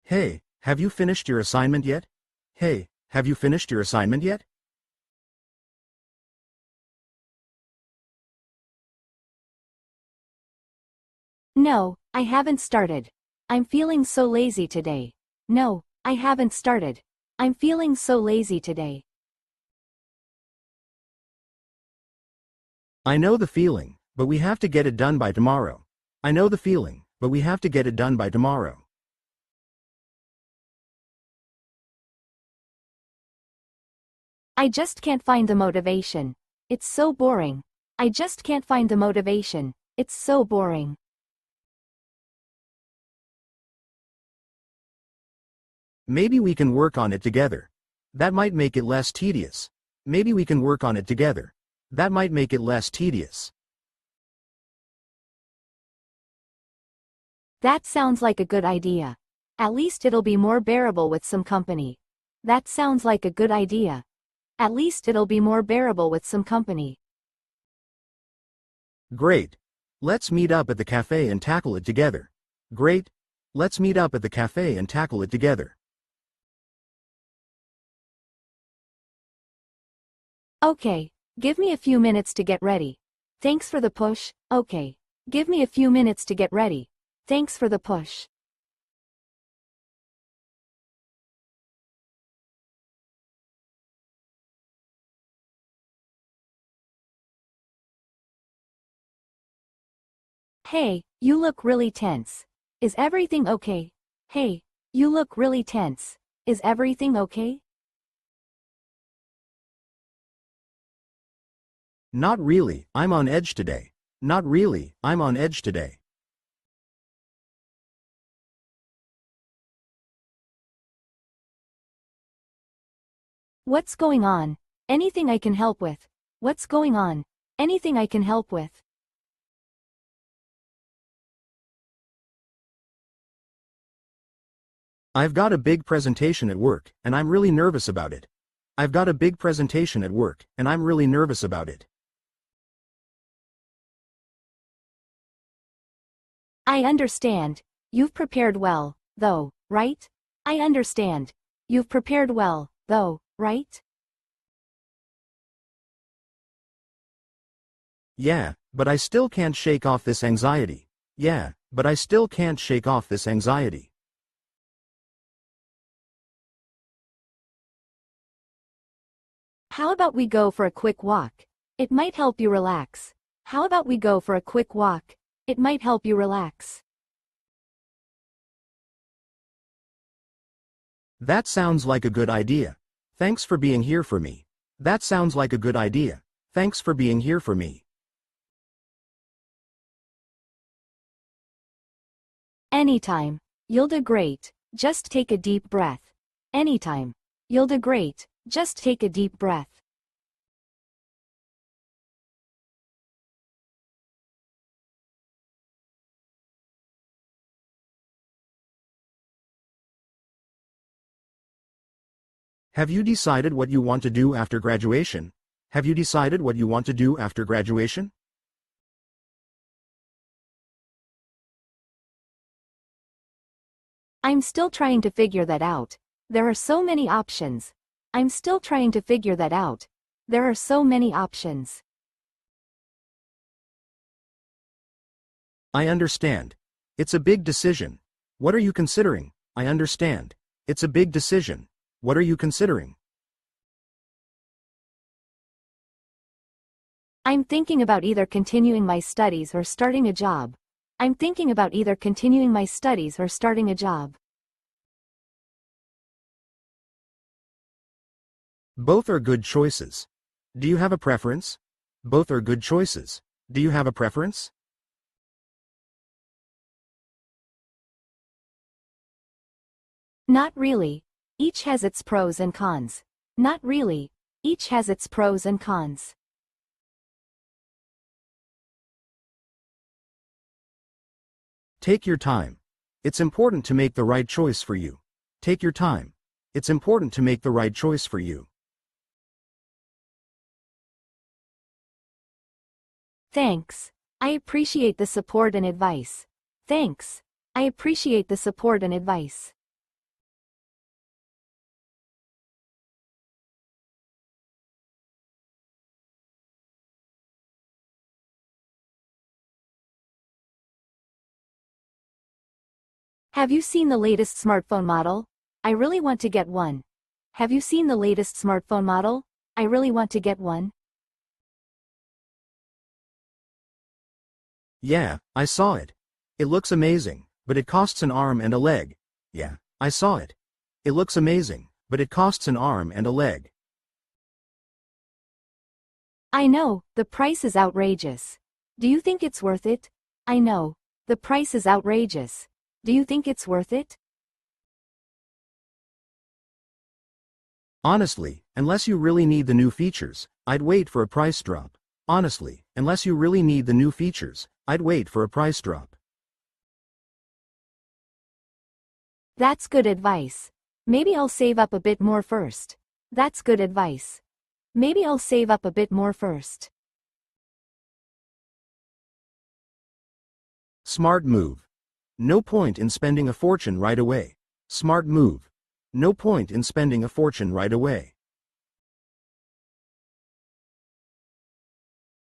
Hey, have you finished your assignment yet? Hey, have you finished your assignment yet? No, I haven't started. I'm feeling so lazy today. No, I haven't started. I'm feeling so lazy today. I know the feeling, but we have to get it done by tomorrow. I know the feeling, but we have to get it done by tomorrow. I just can't find the motivation. It's so boring. I just can't find the motivation. It's so boring. Maybe we can work on it together. That might make it less tedious. Maybe we can work on it together. That might make it less tedious. That sounds like a good idea. At least it'll be more bearable with some company. That sounds like a good idea. At least it'll be more bearable with some company. Great. Let's meet up at the cafe and tackle it together. Great. Let's meet up at the cafe and tackle it together. Okay, give me a few minutes to get ready. Thanks for the push. Okay, give me a few minutes to get ready. Thanks for the push. Hey, you look really tense. Is everything okay? Hey, you look really tense. Is everything okay? Not really, I'm on edge today. Not really, I'm on edge today. What's going on? Anything I can help with? What's going on? Anything I can help with? I've got a big presentation at work, and I'm really nervous about it. I've got a big presentation at work, and I'm really nervous about it. I understand. You've prepared well, though, right? I understand. You've prepared well, though, right? Yeah, but I still can't shake off this anxiety. Yeah, but I still can't shake off this anxiety. How about we go for a quick walk? It might help you relax. How about we go for a quick walk? It might help you relax. That sounds like a good idea. Thanks for being here for me. That sounds like a good idea. Thanks for being here for me. Anytime. You'll do great. Just take a deep breath. Anytime. You'll do great. Just take a deep breath. Have you decided what you want to do after graduation? Have you decided what you want to do after graduation? I'm still trying to figure that out. There are so many options. I'm still trying to figure that out. There are so many options. I understand. It's a big decision. What are you considering? I understand. It's a big decision. What are you considering? I'm thinking about either continuing my studies or starting a job. I'm thinking about either continuing my studies or starting a job. Both are good choices. Do you have a preference? Both are good choices. Do you have a preference? Not really. Each has its pros and cons. Not really. Each has its pros and cons. Take your time. It's important to make the right choice for you. Take your time. It's important to make the right choice for you. Thanks. I appreciate the support and advice. Thanks. I appreciate the support and advice. Have you seen the latest smartphone model? I really want to get one. Have you seen the latest smartphone model? I really want to get one. Yeah, I saw it. It looks amazing, but it costs an arm and a leg. Yeah, I saw it. It looks amazing, but it costs an arm and a leg. I know, the price is outrageous. Do you think it's worth it? I know, the price is outrageous. Do you think it's worth it? Honestly, unless you really need the new features, I'd wait for a price drop. Honestly, unless you really need the new features, I'd wait for a price drop. That's good advice. Maybe I'll save up a bit more first. That's good advice. Maybe I'll save up a bit more first. Smart move. No point in spending a fortune right away. Smart move. No point in spending a fortune right away.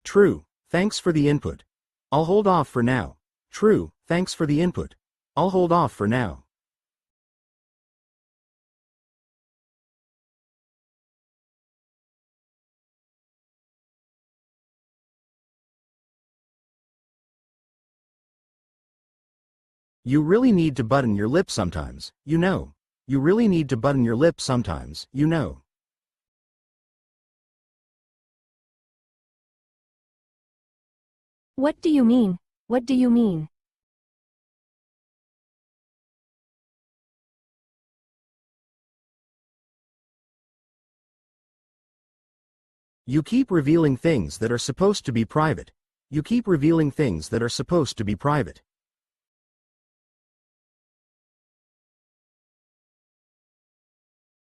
True, thanks for the input. I'll hold off for now. True, thanks for the input. I'll hold off for now. You really need to button your lip sometimes, you know. You really need to button your lip sometimes, you know. What do you mean? What do you mean? You keep revealing things that are supposed to be private. You keep revealing things that are supposed to be private.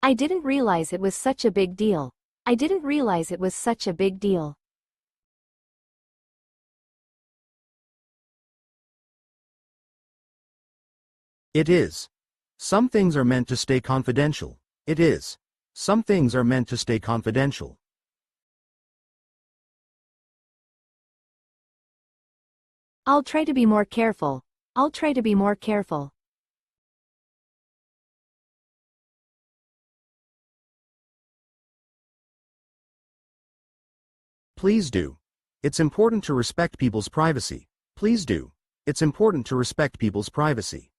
I didn't realize it was such a big deal. I didn't realize it was such a big deal. It is. Some things are meant to stay confidential. It is. Some things are meant to stay confidential. I'll try to be more careful. I'll try to be more careful. Please do. It's important to respect people's privacy. Please do. It's important to respect people's privacy.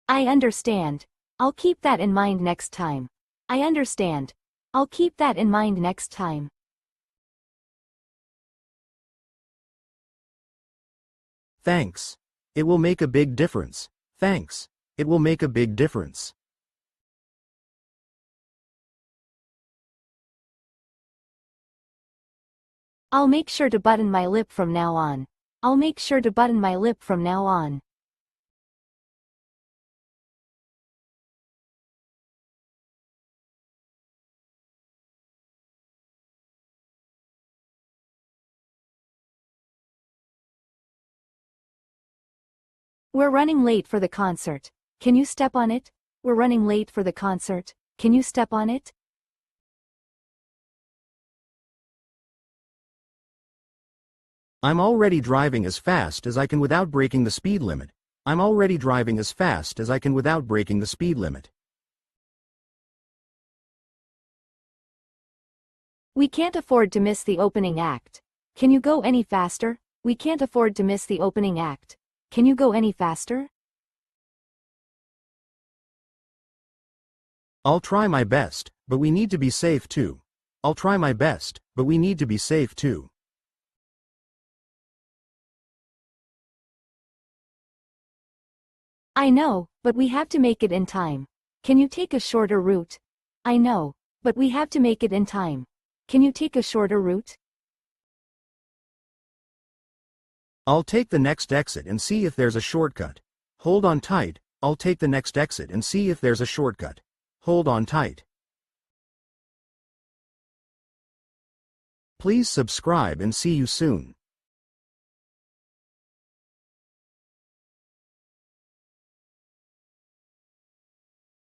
I understand. I'll keep that in mind next time. I understand. I'll keep that in mind next time. Thanks. It will make a big difference. Thanks. It will make a big difference. I'll make sure to button my lip from now on. I'll make sure to button my lip from now on. We're running late for the concert. Can you step on it? We're running late for the concert. Can you step on it? I'm already driving as fast as I can without breaking the speed limit. I'm already driving as fast as I can without breaking the speed limit. We can't afford to miss the opening act. Can you go any faster? We can't afford to miss the opening act. Can you go any faster? I'll try my best, but we need to be safe too. I'll try my best, but we need to be safe too. I know, but we have to make it in time. Can you take a shorter route? I know, but we have to make it in time. Can you take a shorter route? I'll take the next exit and see if there's a shortcut. Hold on tight, I'll take the next exit and see if there's a shortcut. Hold on tight. Please subscribe and see you soon.